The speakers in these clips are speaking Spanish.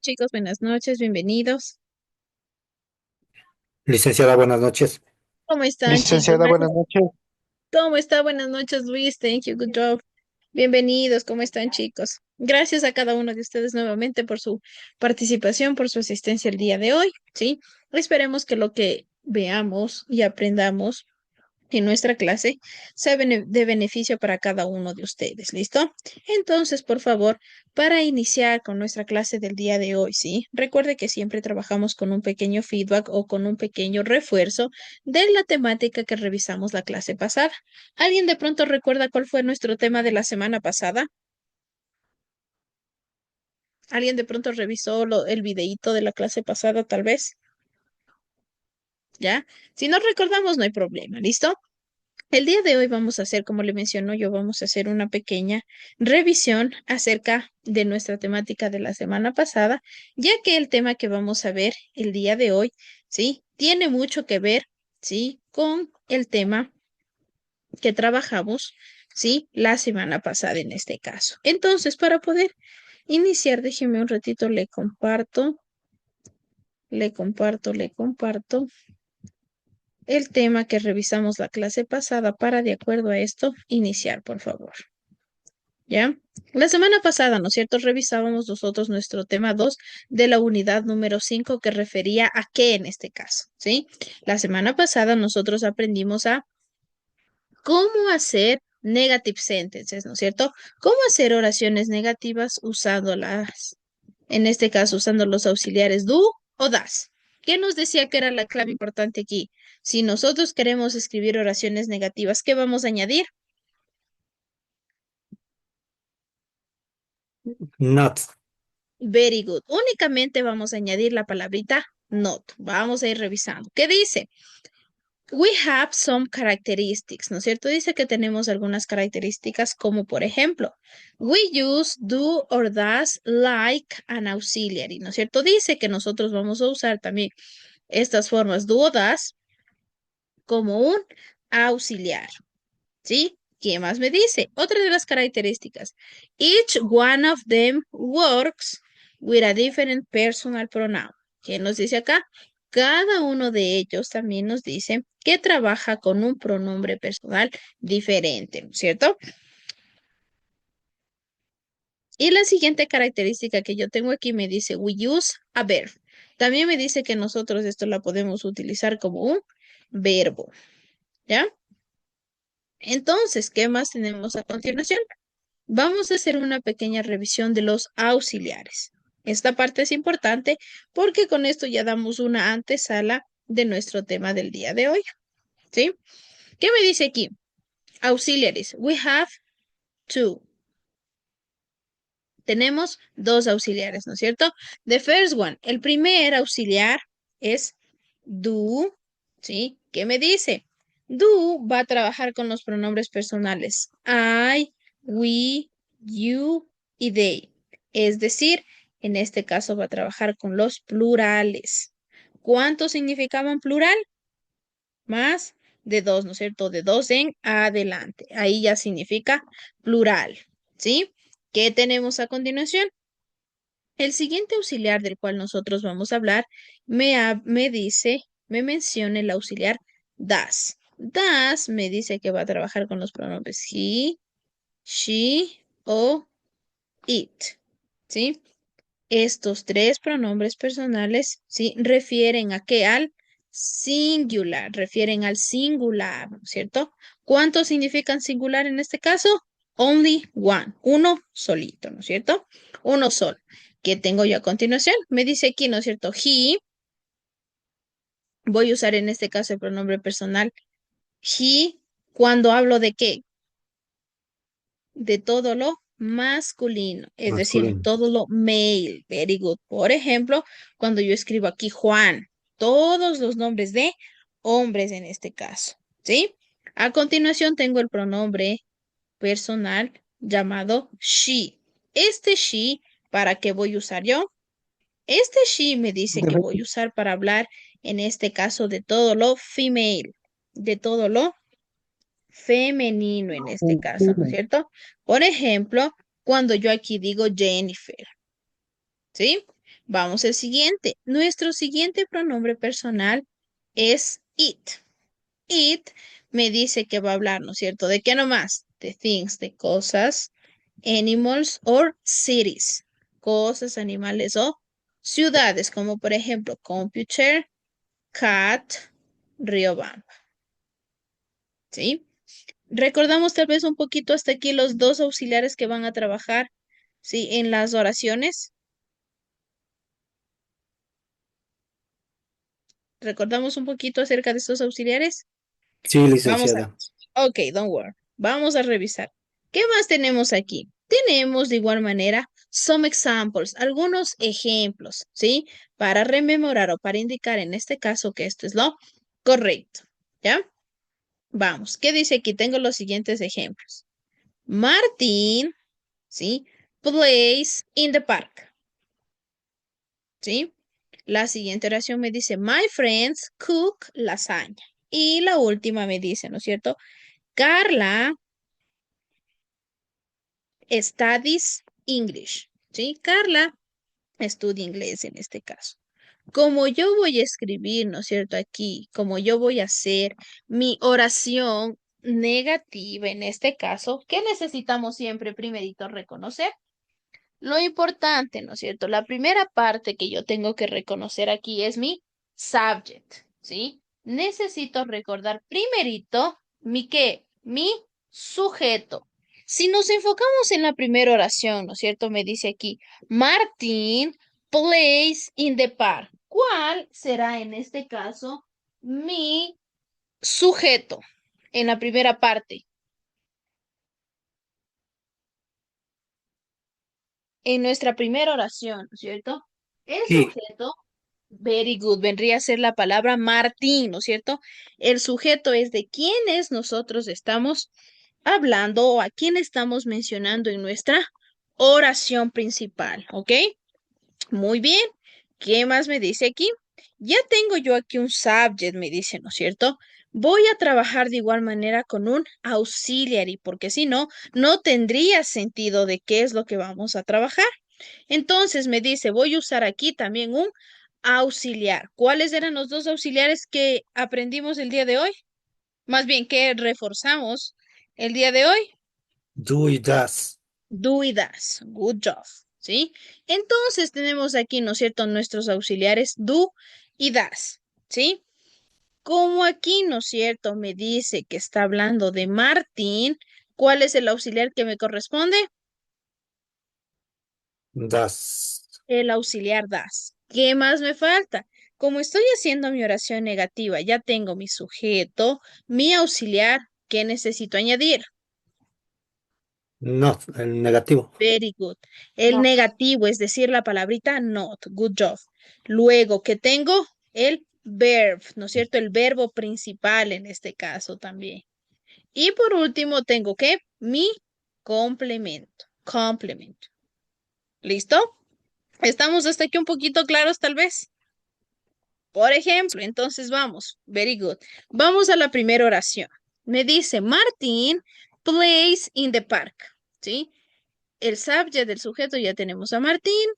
Chicos, buenas noches, bienvenidos. Licenciada, buenas noches. ¿Cómo están, chicos? Licenciada, Gracias. buenas noches. ¿Cómo está? Buenas noches, Luis. Thank you. Good job. Bienvenidos. ¿Cómo están, chicos? Gracias a cada uno de ustedes nuevamente por su participación, por su asistencia el día de hoy. ¿Sí? Esperemos que lo que veamos y aprendamos en nuestra clase sea de beneficio para cada uno de ustedes. ¿Listo? Entonces, por favor, para iniciar con nuestra clase del día de hoy, ¿sí? Recuerde que siempre trabajamos con un pequeño feedback o con un pequeño refuerzo de la temática que revisamos la clase pasada. ¿Alguien de pronto recuerda cuál fue nuestro tema de la semana pasada? ¿Alguien de pronto revisó el videíto de la clase pasada, tal vez? ¿Ya? Si no recordamos, no hay problema. ¿Listo? El día de hoy vamos a hacer, como le menciono yo, vamos a hacer una pequeña revisión acerca de nuestra temática de la semana pasada, ya que el tema que vamos a ver el día de hoy, ¿sí? Tiene mucho que ver, ¿sí? Con el tema que trabajamos, ¿sí? La semana pasada en este caso. Entonces, para poder iniciar, déjeme un ratito, le comparto el tema que revisamos la clase pasada para, de acuerdo a esto, iniciar, por favor. ¿Ya? La semana pasada, ¿no es cierto? Revisábamos nosotros nuestro tema 2 de la unidad número 5 que refería a qué en este caso, ¿sí? La semana pasada nosotros aprendimos a cómo hacer negative sentences, ¿no es cierto? Cómo hacer oraciones negativas usando en este caso, usando los auxiliares do o das. ¿Qué nos decía que era la clave importante aquí? Si nosotros queremos escribir oraciones negativas, ¿qué vamos a añadir? Not. Very good. Únicamente vamos a añadir la palabrita not. Vamos a ir revisando. ¿Qué dice? We have some characteristics, ¿no es cierto? Dice que tenemos algunas características como por ejemplo, we use do or does like an auxiliary, ¿no es cierto? Dice que nosotros vamos a usar también estas formas do o does como un auxiliar, ¿sí? ¿Qué más me dice? Otra de las características. Each one of them works with a different personal pronoun. ¿Qué nos dice acá? Cada uno de ellos también nos dice que trabaja con un pronombre personal diferente, ¿no es cierto? Y la siguiente característica que yo tengo aquí me dice we use a verb. También me dice que nosotros esto la podemos utilizar como un verbo, ¿ya? Entonces, ¿qué más tenemos a continuación? Vamos a hacer una pequeña revisión de los auxiliares. Esta parte es importante porque con esto ya damos una antesala de nuestro tema del día de hoy. ¿Sí? ¿Qué me dice aquí? Auxiliares. We have two. Tenemos dos auxiliares, ¿no es cierto? The first one. El primer auxiliar es do. ¿Sí? ¿Qué me dice? Do va a trabajar con los pronombres personales. I, we, you y they. Es decir, en este caso va a trabajar con los plurales. ¿Cuántos significaban plural? Más de dos, ¿no es cierto? De dos en adelante. Ahí ya significa plural. ¿Sí? ¿Qué tenemos a continuación? El siguiente auxiliar del cual nosotros vamos a hablar me dice, me menciona el auxiliar das. Das me dice que va a trabajar con los pronombres he, she o it. ¿Sí? Estos tres pronombres personales, ¿sí? Refieren a qué? Al singular, refieren al singular, ¿no es cierto? ¿Cuánto significan singular en este caso? Only one, uno solito, ¿no es cierto? Uno solo. ¿Qué tengo yo a continuación? Me dice aquí, ¿no es cierto? He, voy a usar en este caso el pronombre personal. He, cuando hablo de qué? De todo lo masculino, es decir, Masculino. todo lo male. Very good. Por ejemplo, cuando yo escribo aquí Juan, todos los nombres de hombres en este caso, ¿sí? A continuación tengo el pronombre personal llamado she. Este she, ¿para qué voy a usar yo? Este she me dice que Debe- voy a usar para hablar en este caso de todo lo female, de todo lo femenino en este caso, ¿no es Masculino. cierto? Por ejemplo, cuando yo aquí digo Jennifer, ¿sí? Vamos al siguiente. Nuestro siguiente pronombre personal es it. It me dice que va a hablar, ¿no es cierto? ¿De qué nomás? De things, de cosas, animals or cities. Cosas, animales o ciudades, como por ejemplo, computer, cat, Riobamba. ¿Sí? Recordamos tal vez un poquito hasta aquí los dos auxiliares que van a trabajar, ¿sí? En las oraciones. Recordamos un poquito acerca de estos auxiliares. Sí, Vamos a, licenciada. ok, don't worry. Vamos a revisar. ¿Qué más tenemos aquí? Tenemos de igual manera some examples, algunos ejemplos, ¿sí? Para rememorar o para indicar en este caso que esto es lo correcto, ¿ya? Vamos, ¿qué dice aquí? Tengo los siguientes ejemplos. Martín, ¿sí? Plays in the park, ¿sí? La siguiente oración me dice, my friends cook lasaña. Y la última me dice, ¿no es cierto? Carla studies English, ¿sí? Carla estudia inglés en este caso. Como yo voy a escribir, ¿no es cierto? Aquí, como yo voy a hacer mi oración negativa en este caso, ¿qué necesitamos siempre primerito reconocer? Lo importante, ¿no es cierto? La primera parte que yo tengo que reconocer aquí es mi subject, ¿sí? Necesito recordar primerito mi qué, mi sujeto. Si nos enfocamos en la primera oración, ¿no es cierto? Me dice aquí, Martín plays in the park. ¿Cuál será en este caso mi sujeto en la primera parte? En nuestra primera oración, ¿no es cierto? El Sí, sujeto. Very good. Vendría a ser la palabra Martín, ¿no es cierto? El sujeto es de quienes nosotros estamos hablando o a quién estamos mencionando en nuestra oración principal, ¿ok? Muy bien. ¿Qué más me dice aquí? Ya tengo yo aquí un subject, me dice, ¿no es cierto? Voy a trabajar de igual manera con un auxiliary, porque si no, no tendría sentido de qué es lo que vamos a trabajar. Entonces me dice, voy a usar aquí también un auxiliar. ¿Cuáles eran los dos auxiliares que aprendimos el día de hoy? Más bien, que reforzamos el día de hoy. do y das. Do y das. Good job. ¿Sí? Entonces tenemos aquí, ¿no es cierto?, nuestros auxiliares do y das. ¿Sí? Como aquí, ¿no es cierto?, me dice que está hablando de Martín, ¿cuál es el auxiliar que me corresponde? Das. El auxiliar das. ¿Qué más me falta? Como estoy haciendo mi oración negativa, ya tengo mi sujeto, mi auxiliar, ¿qué necesito añadir? Not, el negativo. Very good. El Not. negativo, es decir, la palabrita not. Good job. Luego, ¿qué tengo? El verb, ¿no es cierto? El verbo principal en este caso también. Y por último, tengo que mi complemento. Complemento. ¿Listo? ¿Estamos hasta aquí un poquito claros, tal vez? Por ejemplo, entonces vamos, very good. Vamos a la primera oración. Me dice, Martín plays in the park, ¿sí? El subject del sujeto ya tenemos a Martín,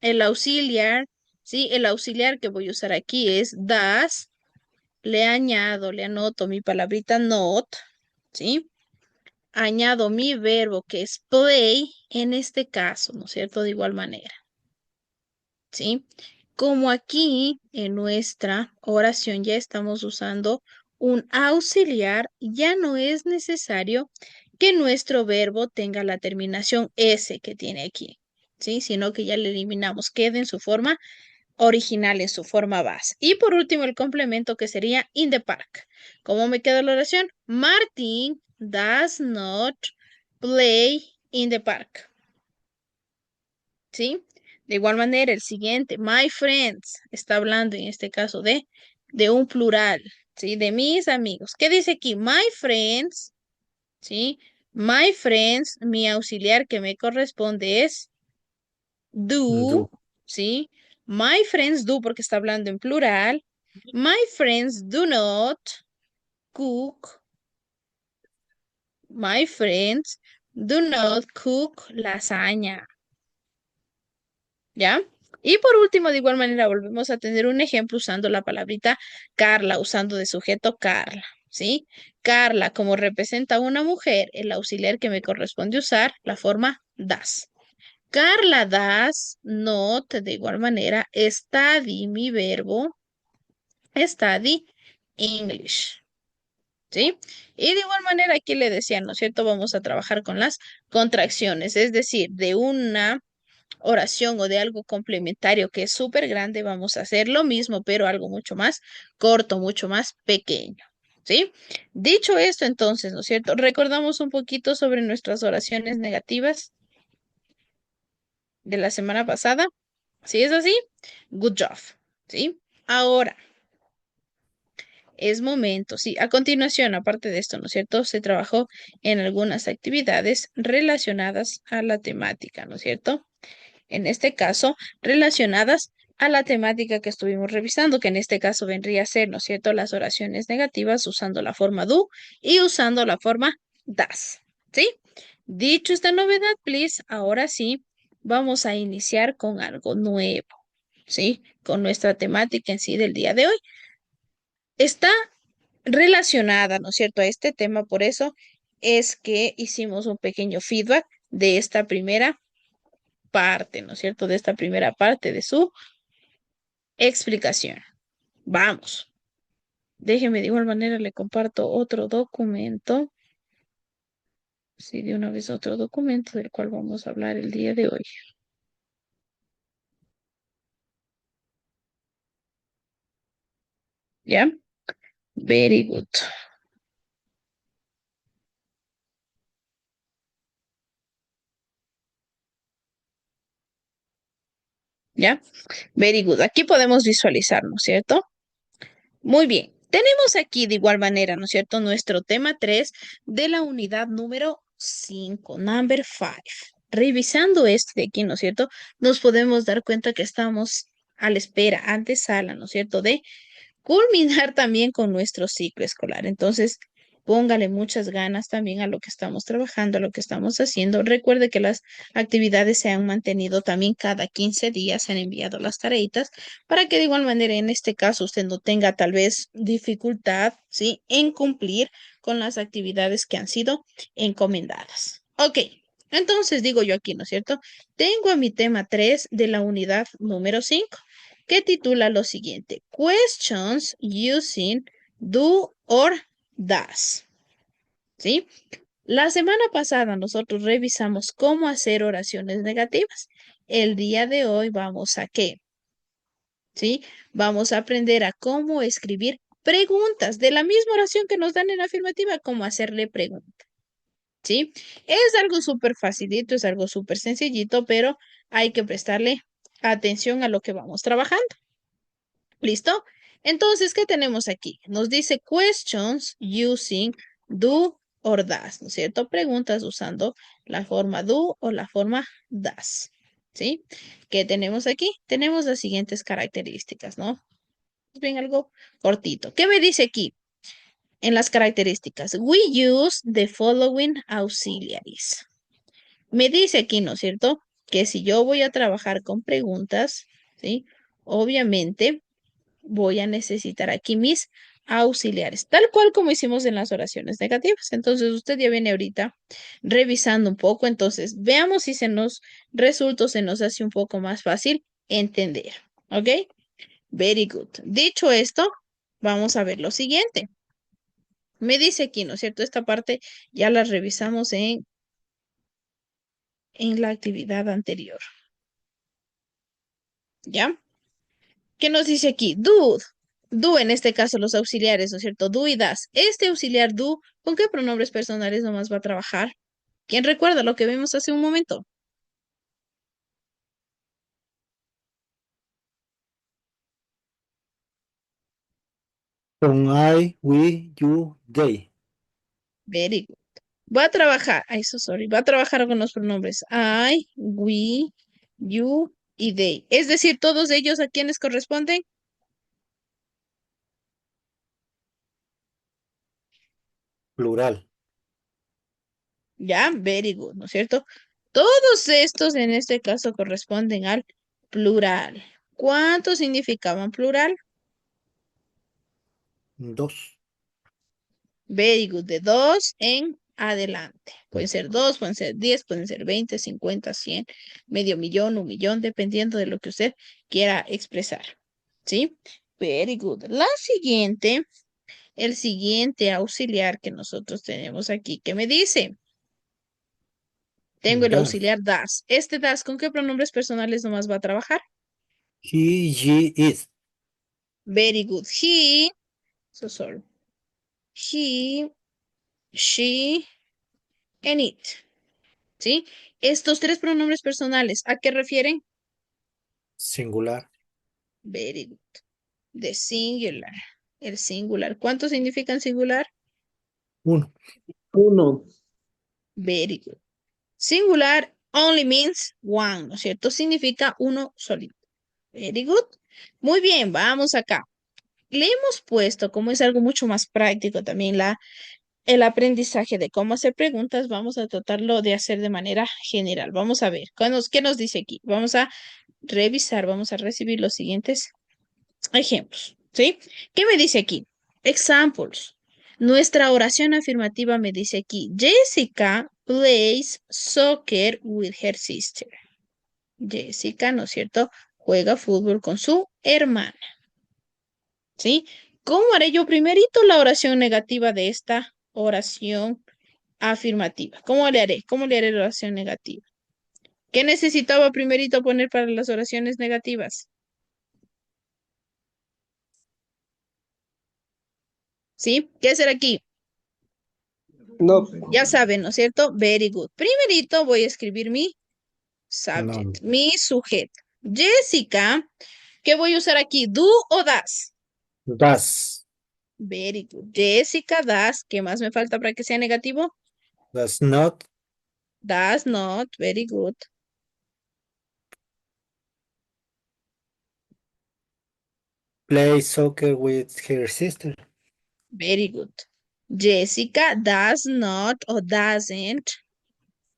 el auxiliar, ¿sí? El auxiliar que voy a usar aquí es das, le añado, le anoto mi palabrita not, ¿sí? Añado mi verbo que es play en este caso, ¿no es cierto? De igual manera. ¿Sí? Como aquí en nuestra oración ya estamos usando un auxiliar, ya no es necesario que nuestro verbo tenga la terminación S que tiene aquí, ¿sí? Sino que ya le eliminamos, quede en su forma original, en su forma base. Y por último, el complemento que sería in the park. ¿Cómo me queda la oración? Martin does not play in the park. ¿Sí? De igual manera, el siguiente, my friends, está hablando en este caso de un plural, ¿sí? De mis amigos. ¿Qué dice aquí? My friends, ¿sí? My friends, mi auxiliar que me corresponde es do, Do. ¿sí? My friends do porque está hablando en plural. My friends do not cook. My friends do not cook lasaña. ¿Ya? Y por último, de igual manera, volvemos a tener un ejemplo usando la palabrita Carla, usando de sujeto Carla, ¿sí? Carla, como representa a una mujer, el auxiliar que me corresponde usar, la forma das. Carla das not, de igual manera, study, mi verbo, study English, ¿sí? Y de igual manera aquí le decía, ¿no es cierto? Vamos a trabajar con las contracciones, es decir, de una oración o de algo complementario que es súper grande, vamos a hacer lo mismo, pero algo mucho más corto, mucho más pequeño, ¿sí? Dicho esto, entonces, ¿no es cierto? Recordamos un poquito sobre nuestras oraciones negativas de la semana pasada. Si es así, good job, ¿sí? Ahora es momento, sí. A continuación, aparte de esto, ¿no es cierto? Se trabajó en algunas actividades relacionadas a la temática, ¿no es cierto? En este caso, relacionadas a la temática que estuvimos revisando, que en este caso vendría a ser, ¿no es cierto?, las oraciones negativas usando la forma do y usando la forma das, ¿sí? Dicho esta novedad, please, ahora sí, vamos a iniciar con algo nuevo, ¿sí? Con nuestra temática en sí del día de hoy. Está relacionada, ¿no es cierto?, a este tema, por eso es que hicimos un pequeño feedback de esta primera parte, ¿no es cierto?, de esta primera parte de su explicación. Vamos. Déjeme de igual manera, le comparto otro documento. Sí, de una vez otro documento del cual vamos a hablar el día de hoy. ¿Ya? Very good. ¿Ya? Very good. Aquí podemos visualizar, ¿no es cierto? Muy bien. Tenemos aquí de igual manera, ¿no es cierto?, nuestro tema 3 de la unidad número 5, number 5. Revisando esto de aquí, ¿no es cierto?, nos podemos dar cuenta que estamos a la espera, antesala, ¿no es cierto?, de culminar también con nuestro ciclo escolar. Entonces, póngale muchas ganas también a lo que estamos trabajando, a lo que estamos haciendo. Recuerde que las actividades se han mantenido también cada 15 días, se han enviado las tareitas para que de igual manera en este caso usted no tenga tal vez dificultad, ¿sí?, en cumplir con las actividades que han sido encomendadas. Ok. Entonces digo yo aquí, ¿no es cierto? Tengo a mi tema 3 de la unidad número 5 que titula lo siguiente: Questions using do or does. ¿Sí? La semana pasada nosotros revisamos cómo hacer oraciones negativas. El día de hoy vamos a qué, ¿sí? Vamos a aprender a cómo escribir preguntas de la misma oración que nos dan en afirmativa, cómo hacerle preguntas, ¿sí? Es algo súper facilito, es algo súper sencillito, pero hay que prestarle atención a lo que vamos trabajando. ¿Listo? Entonces, ¿qué tenemos aquí? Nos dice questions using do or does, ¿no es cierto? Preguntas usando la forma do o la forma does, ¿sí? ¿Qué tenemos aquí? Tenemos las siguientes características, ¿no? Bien, algo cortito. ¿Qué me dice aquí en las características? We use the following auxiliaries. Me dice aquí, ¿no es cierto?, que si yo voy a trabajar con preguntas, ¿sí? Obviamente voy a necesitar aquí mis auxiliares, tal cual como hicimos en las oraciones negativas. Entonces, usted ya viene ahorita revisando un poco. Entonces, veamos si se nos resulta o se nos hace un poco más fácil entender. ¿Ok? Very good. Dicho esto, vamos a ver lo siguiente. Me dice aquí, ¿no es cierto? Esta parte ya la revisamos en la actividad anterior. ¿Ya? ¿Qué nos dice aquí? Do. Do, en este caso, los auxiliares, ¿no es cierto? Do y das. Este auxiliar do, ¿con qué pronombres personales nomás va a trabajar? ¿Quién recuerda lo que vimos hace un momento? Con I, we, you, they. Very good. Va a trabajar, ay, so sorry, va a trabajar con los pronombres I, we, you y they. Es decir, todos ellos a quienes corresponden. Plural. Ya, very good, ¿no es cierto? Todos estos en este caso corresponden al Plural. ¿Cuánto significaban plural? Dos. Very good. De dos en adelante. Pueden ser dos, pueden ser 10, pueden ser 20, 50, 100, medio millón, un millón, dependiendo de lo que usted quiera expresar. ¿Sí? Very good. La siguiente, el siguiente auxiliar que nosotros tenemos aquí, ¿qué me dice? Tengo el Das. auxiliar das. Este das, ¿con qué pronombres personales nomás va a trabajar? He, she, it. Very good. He, so sorry. He, she, and it. ¿Sí? Estos tres pronombres personales, ¿a qué refieren? Singular. Very good. The singular. El singular. ¿Cuánto significa en singular? Uno. Uno. Very good. Singular only means one, ¿no es cierto? Significa uno solito. Very good. Muy bien, vamos acá. Le hemos puesto, como es algo mucho más práctico también, el aprendizaje de cómo hacer preguntas, vamos a tratarlo de hacer de manera general. Vamos a ver, ¿qué nos dice aquí? Vamos a revisar, vamos a recibir los siguientes ejemplos, ¿sí? ¿Qué me dice aquí? Examples. Nuestra oración afirmativa me dice aquí, Jessica plays soccer with her sister. Jessica, ¿no es cierto? Juega fútbol con su hermana, ¿sí? ¿Cómo haré yo primerito la oración negativa de esta oración afirmativa? ¿Cómo le haré? ¿Cómo le haré la oración negativa? ¿Qué necesitaba primerito poner para las oraciones negativas? ¿Sí? ¿Qué hacer aquí? No. Ya saben, ¿no es cierto? Very good. Primerito voy a escribir mi No. subject, mi sujeto. Jessica, ¿qué voy a usar aquí? ¿Do o das? Das. Very good. Jessica, das. ¿Qué más me falta para que sea negativo? Does not Does not. Very good. play soccer with her sister. Very good. Jessica does not o doesn't.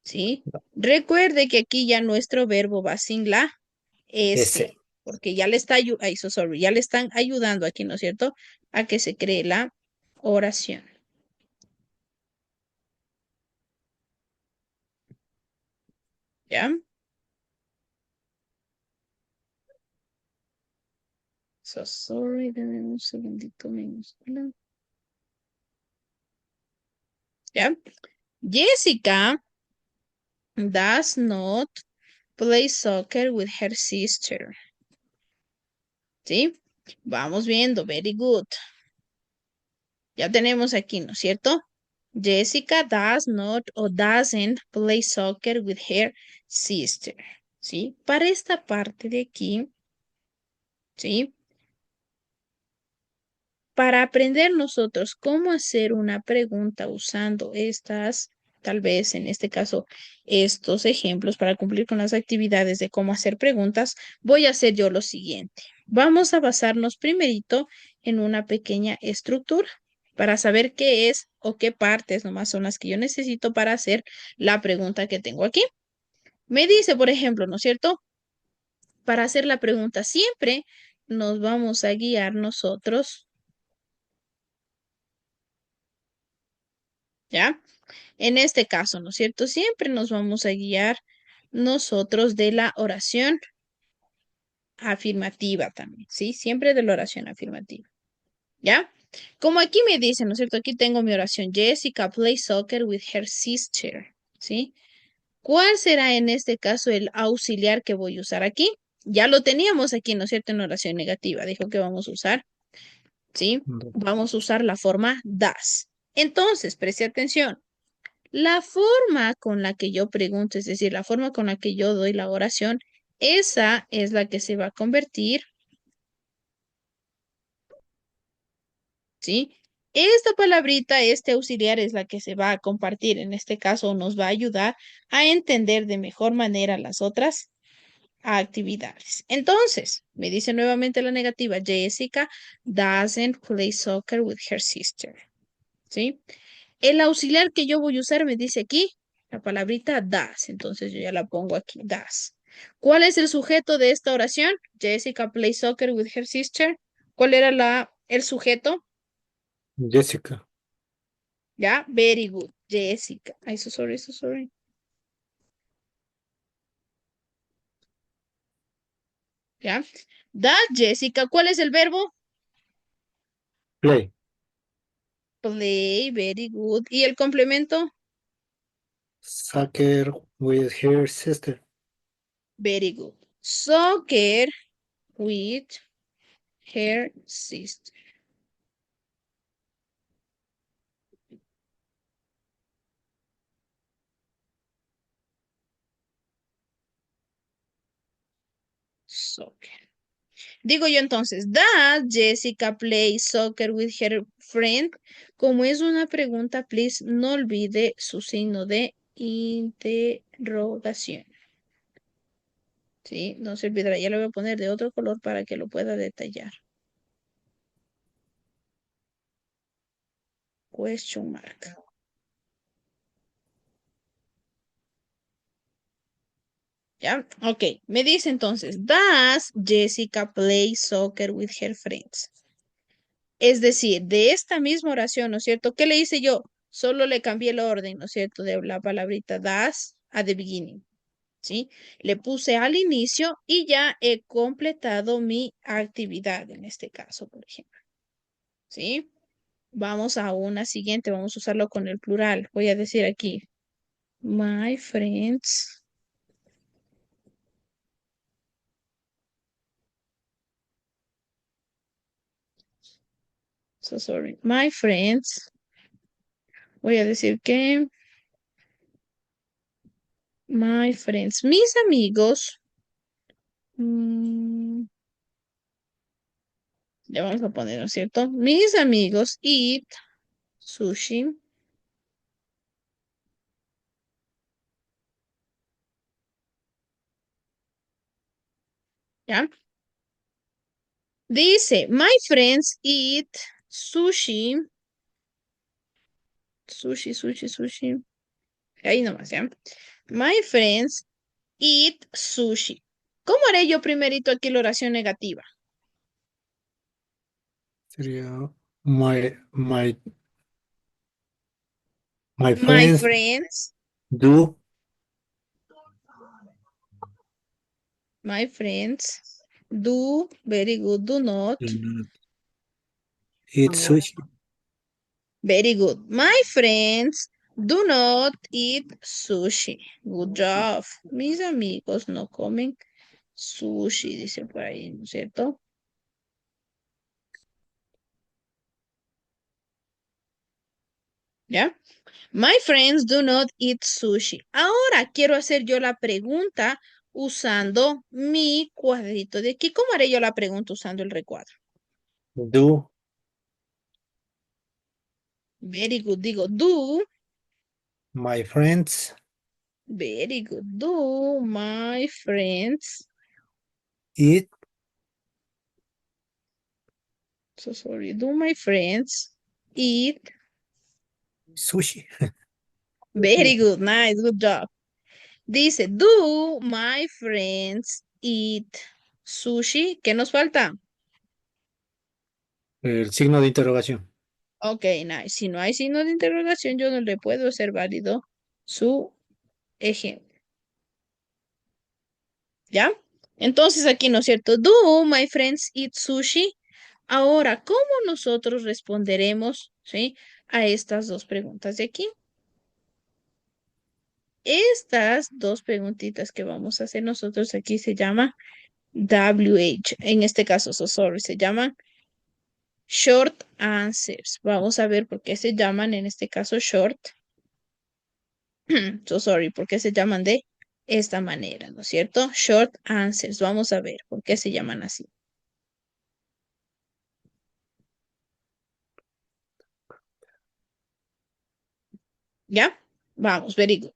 ¿Sí? Recuerde que aquí ya nuestro verbo va sin la S. S, porque ya le está, ya le están ayudando aquí, ¿no es cierto? A que se cree la oración. ¿Ya? So sorry, dame un segundito minúscula. ¿Ya? Jessica does not play soccer with her sister. ¿Sí? Vamos viendo, very good. Ya tenemos aquí, ¿no es cierto? Jessica does not or doesn't play soccer with her sister. ¿Sí? Para esta parte de aquí, ¿sí? Para aprender nosotros cómo hacer una pregunta usando estas, tal vez en este caso, estos ejemplos para cumplir con las actividades de cómo hacer preguntas, voy a hacer yo lo siguiente. Vamos a basarnos primerito en una pequeña estructura para saber qué es o qué partes nomás son las que yo necesito para hacer la pregunta que tengo aquí. Me dice, por ejemplo, ¿no es cierto? Para hacer la pregunta siempre nos vamos a guiar nosotros, ¿ya? En este caso, ¿no es cierto? Siempre nos vamos a guiar nosotros de la oración afirmativa también, ¿sí? Siempre de la oración afirmativa, ¿ya? Como aquí me dice, ¿no es cierto? Aquí tengo mi oración. Jessica plays soccer with her sister, ¿sí? ¿Cuál será en este caso el auxiliar que voy a usar aquí? Ya lo teníamos aquí, ¿no es cierto? En oración negativa. Dijo que vamos a usar, ¿sí? Vamos a usar la forma das. Entonces, preste atención. La forma con la que yo pregunto, es decir, la forma con la que yo doy la oración, esa es la que se va a convertir, ¿sí? Esta palabrita, este auxiliar es la que se va a compartir. En este caso, nos va a ayudar a entender de mejor manera las otras actividades. Entonces, me dice nuevamente la negativa, Jessica doesn't play soccer with her sister, ¿sí? El auxiliar que yo voy a usar me dice aquí la palabrita does, entonces yo ya la pongo aquí, does. ¿Cuál es el sujeto de esta oración? Jessica plays soccer with her sister. ¿Cuál era el sujeto? Jessica. Ya, very good. Jessica. Ay, so sorry, so sorry. ¿Ya? That Jessica. ¿Cuál es el verbo? Play. Play, very good. ¿Y el complemento? Soccer with her sister. Very good. Soccer with her sister. Soccer. Digo yo entonces, ¿does Jessica play soccer with her friend? Como es una pregunta, please no olvide su signo de interrogación. ¿Sí? No se olvidará. Ya lo voy a poner de otro color para que lo pueda detallar. Question mark. ¿Ya? Ok. Me dice entonces, ¿does Jessica play soccer with her friends? Es decir, de esta misma oración, ¿no es cierto? ¿Qué le hice yo? Solo le cambié el orden, ¿no es cierto? De la palabrita does a the beginning, ¿sí? Le puse al inicio y ya he completado mi actividad en este caso, por ejemplo, ¿sí? Vamos a una siguiente, vamos a usarlo con el plural. Voy a decir aquí, my friends. So sorry. My friends. Voy a decir que my friends, mis amigos. mm, Le vamos a poner, ¿no es cierto? Mis amigos eat sushi. ¿Ya? Dice, my friends eat sushi. Sushi, sushi, sushi. Ahí nomás, ¿ya? My friends eat sushi. ¿Cómo haré yo primerito aquí la oración negativa? Sería my My friends friends, do my friends do, very good, do not. not eat sushi. Very good. My friends do not eat sushi. Good job. Mis amigos no comen sushi, dice por ahí, ¿no es cierto? ¿Ya? My friends do not eat sushi. Ahora quiero hacer yo la pregunta usando mi cuadrito de aquí. ¿Cómo haré yo la pregunta usando el recuadro? Do Very good. Digo, do. my friends Very good. Do my friends. eat So sorry. Do my friends eat. sushi? Very good. Nice. Good job. Dice, do my friends eat sushi? ¿Qué nos falta? El signo de interrogación. Ok, nice. Si no hay signo de interrogación, yo no le puedo hacer válido su ejemplo. ¿Ya? Entonces aquí, ¿no es cierto? Do my friends eat sushi? Ahora, ¿cómo nosotros responderemos, ¿sí? A estas dos preguntas de aquí? Estas dos preguntitas que vamos a hacer nosotros aquí se llaman WH. En este caso, so sorry, se llaman short answers. Vamos a ver por qué se llaman en este caso short. So sorry, por qué se llaman de esta manera, ¿no es cierto? Short answers. Vamos a ver por qué se llaman así. ¿Ya? Vamos, very good.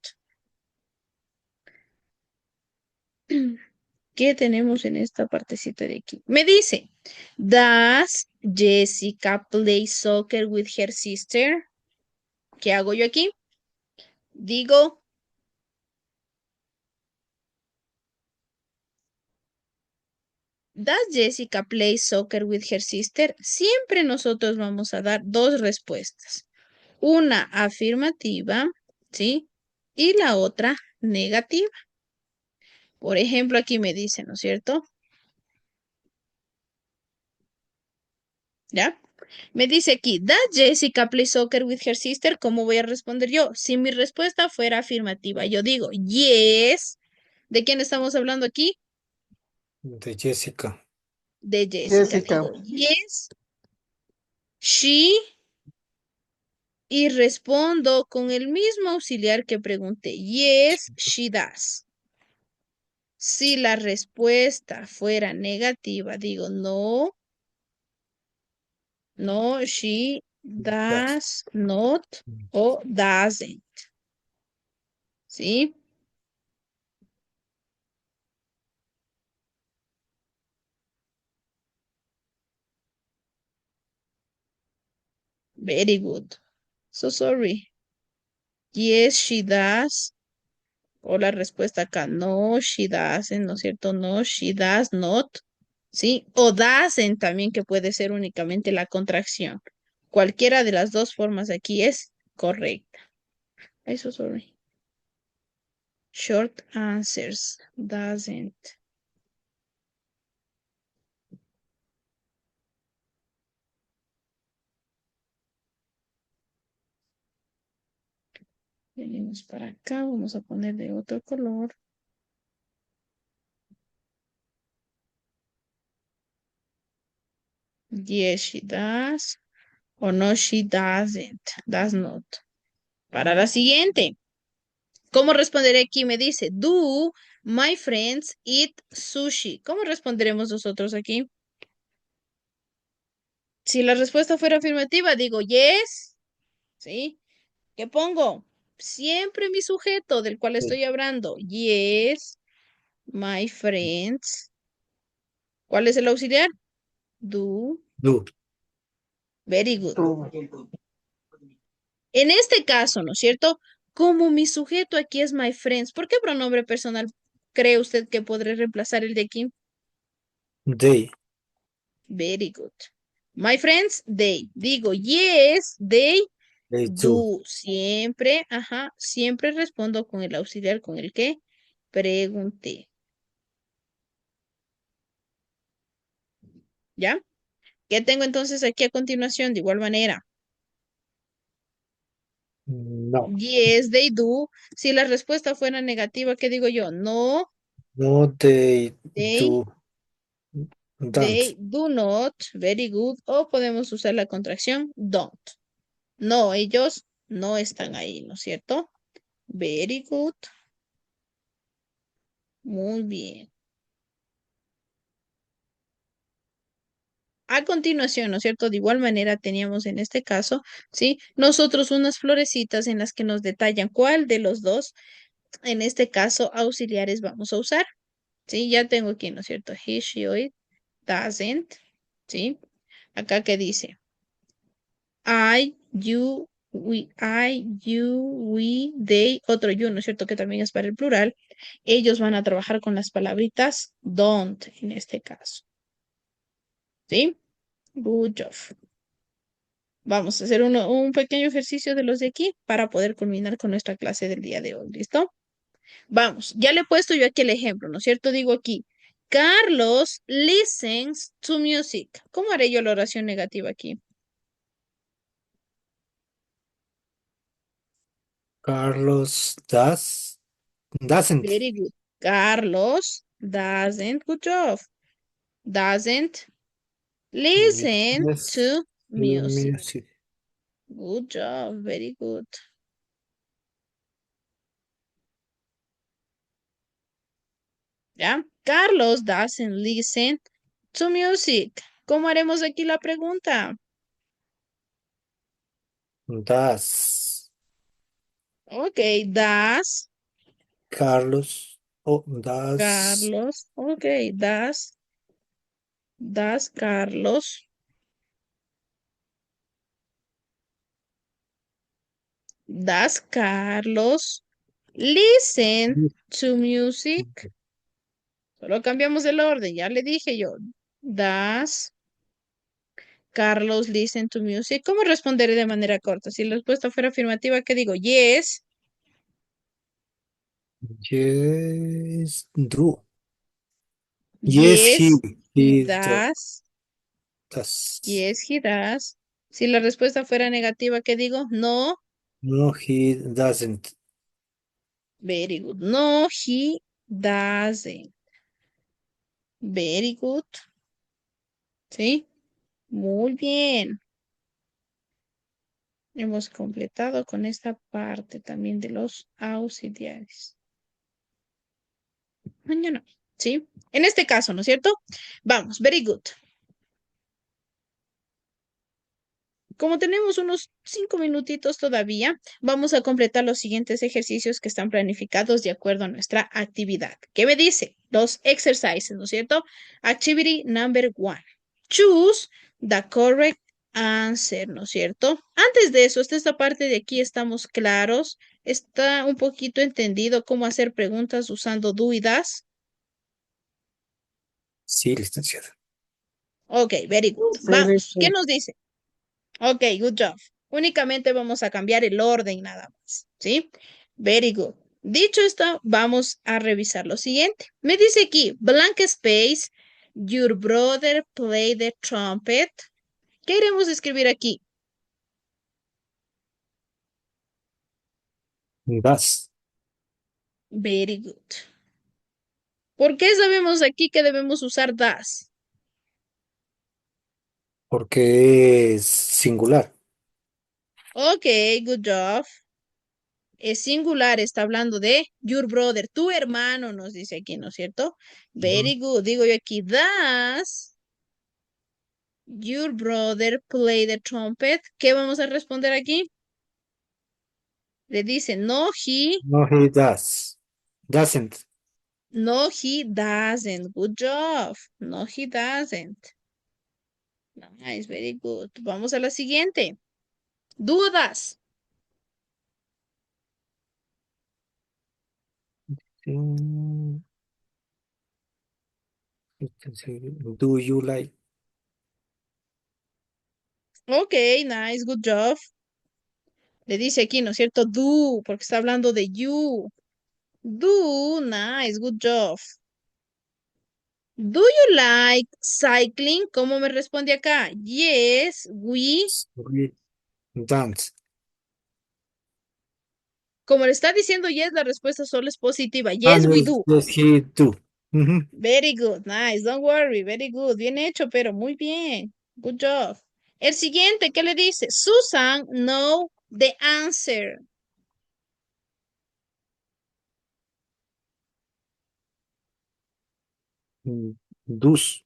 ¿Qué tenemos en esta partecita de aquí? Me dice, ¿does Jessica play soccer with her sister? ¿Qué hago yo aquí? Digo, Does Jessica play soccer with her sister? Siempre nosotros vamos a dar dos respuestas. Una afirmativa, ¿sí? Y la otra negativa. Por ejemplo, aquí me dice, ¿no es cierto? ¿Ya? Me dice aquí, ¿does Jessica play soccer with her sister? ¿Cómo voy a responder yo? Si mi respuesta fuera afirmativa, yo digo, yes. ¿De quién estamos hablando aquí? De Jessica. De Jessica. Jessica. Digo, yes, she, y respondo con el mismo auxiliar que pregunté. Yes, she does. Si la respuesta fuera negativa, digo, no, no, she does not o doesn't. ¿Sí? Very good. So sorry. Yes, she does. O la respuesta acá, no, she doesn't, ¿no es cierto? No, she does not. ¿Sí? O doesn't también, que puede ser únicamente la contracción. Cualquiera de las dos formas aquí es correcta. Eso, sorry. Short answers. Doesn't. Venimos para acá. Vamos a poner de otro color. Yes, she does. O no, she doesn't. Does not. Para la siguiente. ¿Cómo responderé aquí? Me dice, do my friends eat sushi? ¿Cómo responderemos nosotros aquí? Si la respuesta fuera afirmativa, digo yes, ¿sí? ¿Qué pongo? Siempre mi sujeto del cual Sí. estoy hablando. Yes, my friends. ¿Cuál es el auxiliar? Do. Do. Very good. Tú. En este caso, ¿no es cierto? Como mi sujeto aquí es my friends, ¿por qué pronombre personal cree usted que podré reemplazar el de aquí? They. Very good. My friends, they. Digo, yes, they They do. do. Siempre, ajá, siempre respondo con el auxiliar con el que pregunté. ¿Ya? ¿Qué tengo entonces aquí a continuación? De igual manera. No. Yes, they do. Si la respuesta fuera negativa, ¿qué digo yo? No, No, they they, do. they Don't. do not. Very good. O podemos usar la contracción don't. No, ellos no están ahí, ¿no es cierto? Very good. Muy bien. A continuación, ¿no es cierto? De igual manera teníamos en este caso, ¿sí? Nosotros unas florecitas en las que nos detallan cuál de los dos, en este caso, auxiliares vamos a usar, ¿sí? Ya tengo aquí, ¿no es cierto? He, she, or it, doesn't, ¿sí? Acá que dice, we, they, otro you, ¿no es cierto? Que también es para el plural. Ellos van a trabajar con las palabritas don't, en este caso, ¿sí? Good job. Vamos a hacer un pequeño ejercicio de los de aquí para poder culminar con nuestra clase del día de hoy. ¿Listo? Vamos, ya le he puesto yo aquí el ejemplo, ¿no es cierto? Digo aquí, Carlos listens to music. ¿Cómo haré yo la oración negativa aquí? Carlos doesn't Very good. Carlos doesn't, good job, doesn't listen listen to to music. music. Good job, very good. ¿Ya? Carlos doesn't listen to music. ¿Cómo haremos aquí la pregunta? Does Ok, das, Carlos o does Carlos. Ok, das, Carlos. Das, Carlos. Listen to music. Solo cambiamos el orden, ya le dije yo. Does Carlos listen to music? ¿Cómo responderé de manera corta? Si la respuesta fuera afirmativa, ¿qué digo? Yes. Yes, do. Yes, Yes, he he does. does. Yes, he does. Si la respuesta fuera negativa, ¿qué digo? No. No, he doesn't. Very good. No, he doesn't. Very good. ¿Sí? Muy bien. Hemos completado con esta parte también de los auxiliares. Mañana. ¿Sí? En este caso, ¿no es cierto? Vamos, very good. Como tenemos unos 5 minutitos todavía, vamos a completar los siguientes ejercicios que están planificados de acuerdo a nuestra actividad. ¿Qué me dice? Los exercises, ¿no es cierto? Activity number 1. Choose the correct answer, ¿no es cierto? Antes de eso, hasta esta parte de aquí estamos claros. ¿Está un poquito entendido cómo hacer preguntas usando do y das? Sí, licenciada. Ok, very good. Sí, Vamos, ¿qué sí. nos dice? Ok, good job. Únicamente vamos a cambiar el orden nada más, ¿sí? Very good. Dicho esto, vamos a revisar lo siguiente. Me dice aquí, blank space, your brother play the trumpet. ¿Qué iremos a escribir aquí? Das. Very good. ¿Por qué sabemos aquí que debemos usar das? Porque es singular. Ok, good job. Es singular, está hablando de your brother, tu hermano, nos dice aquí, ¿no es cierto? Ujú. Very good. Digo yo aquí, das your brother play the trumpet. ¿Qué vamos a responder aquí? Le dice, no, No, he does. Doesn't. no, he doesn't. Good job. No, he doesn't. Nice, very good. Vamos a la siguiente. Dudas. Mm, do you like? Ok, nice, good job. Le dice aquí, ¿no es cierto? Do, porque está hablando de you. Do, nice, good job. Do you like cycling? ¿Cómo me responde acá? Yes, we. We don't. Como le está diciendo yes, la respuesta solo es positiva. And Yes, we do. yes, he do. Ujú. Very good, nice, don't worry, very good. Bien hecho, pero muy bien. Good job. El siguiente, ¿qué le dice? Susan know the answer. Does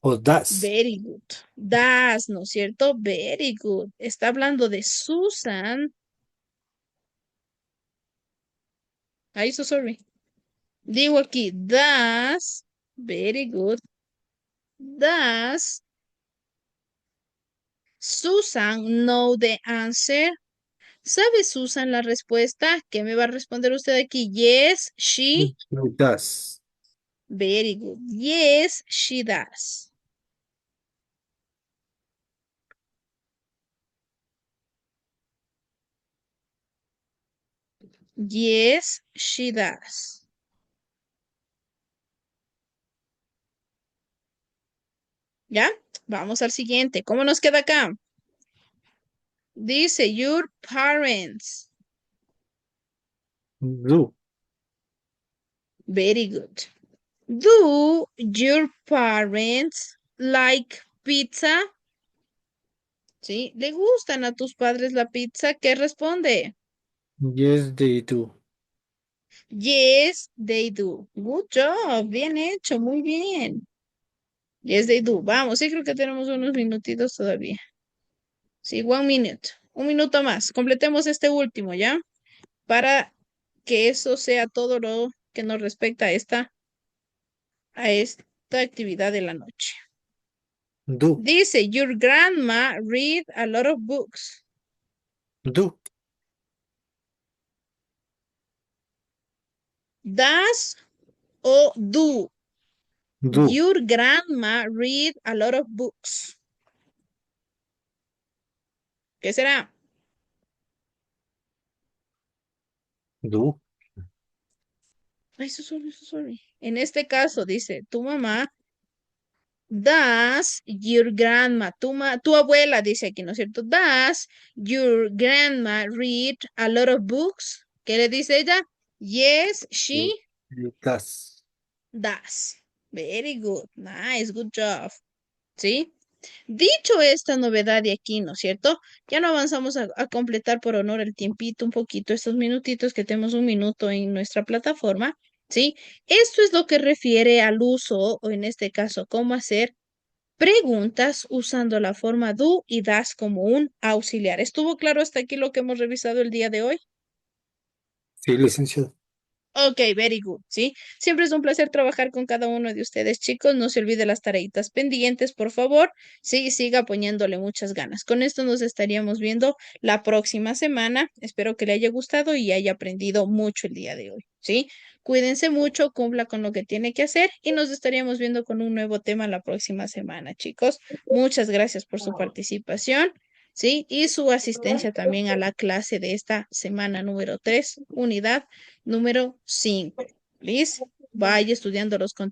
o das. Very good. Das, ¿no es cierto? Very good. Está hablando de Susan. Ay, so sorry. Digo aquí, das. Very good. Das Susan know the answer? ¿Sabe Susan la respuesta? ¿Qué me va a responder usted aquí? Yes, she. He does. Very good. Yes, she does. Yes, she does. ¿Ya? Vamos al siguiente. ¿Cómo nos queda acá? Dice, your parents. Do. Very good. Do your parents like pizza? ¿Sí? ¿Le gustan a tus padres la pizza? ¿Qué responde? Yes, they do. Yes, they do. Good job. Bien hecho. Muy bien. Yes, they do. Vamos, sí creo que tenemos unos minutitos todavía. Sí, 1 minute. Un minuto más. Completemos este último, ¿ya? Para que eso sea todo lo que nos respecta a esta actividad de la noche. Do. Dice, your grandma read a lot of books. Do. ¿Das o do? Do. Your grandma read a lot of books. ¿Qué será? Do. Ay, sorry. En este caso dice, tu mamá, does your grandma, tu abuela dice aquí, ¿no es cierto? Does your grandma read a lot of books? ¿Qué le dice ella? Yes, she Does. does. Very good. Nice, good job. ¿Sí? Dicho esta novedad de aquí, ¿no es cierto? Ya no avanzamos a completar por honor el tiempito, un poquito, estos minutitos que tenemos un minuto en nuestra plataforma, ¿sí? Esto es lo que refiere al uso, o en este caso, cómo hacer preguntas usando la forma do y das como un auxiliar. ¿Estuvo claro hasta aquí lo que hemos revisado el día de hoy? Sí, licenciado. Ok, very good, ¿sí? Siempre es un placer trabajar con cada uno de ustedes, chicos. No se olvide las tareitas pendientes, por favor. Sí, siga poniéndole muchas ganas. Con esto nos estaríamos viendo la próxima semana. Espero que le haya gustado y haya aprendido mucho el día de hoy, ¿sí? Cuídense mucho, cumpla con lo que tiene que hacer y nos estaríamos viendo con un nuevo tema la próxima semana, chicos. Muchas gracias por su participación. ¿Sí? Y su asistencia también a la clase de esta semana número 3, unidad número 5. ¿Listo? Vaya estudiando los contenidos.